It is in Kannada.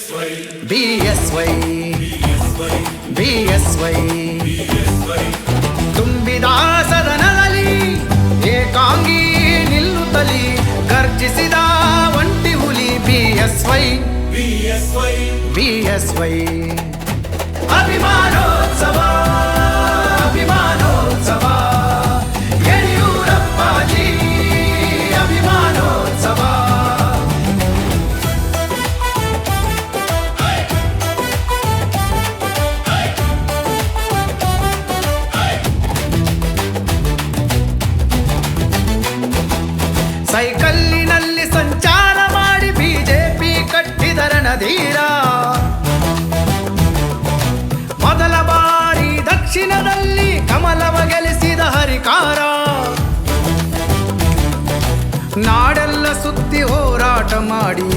BSY BSY ತುಂಬಿದ ಸದನದಲ್ಲಿ ಏಕಾಂಗಿ ನಿಲ್ಲುತ್ತಲಿ ಗರ್ಜಿಸಿದ ಒಂಟಿ ಹುಲಿ BSY BSY ಅಭಿಮಾನೋತ್ಸವ ಅಭಿಮಾನೋತ್ಸವ ಯಡಿಯೂರಪ್ಪಾಜಿ ಅಭಿಮಾನೋತ್ಸವ ಸೈಕಲ್ಲಿನಲ್ಲಿ ಸಂಚಾರ ಮಾಡಿ ಬಿಜೆಪಿ ಕಟ್ಟಿದ ರಣಧೀರ ಮೊದಲ ಬಾರಿ ದಕ್ಷಿಣದಲ್ಲಿ ಕಮಲವ ಗೆಲ್ಲಿಸಿದ ಹರಿಕಾರ ನಾಡೆಲ್ಲ ಸುತ್ತಿ ಹೋರಾಟ ಮಾಡಿ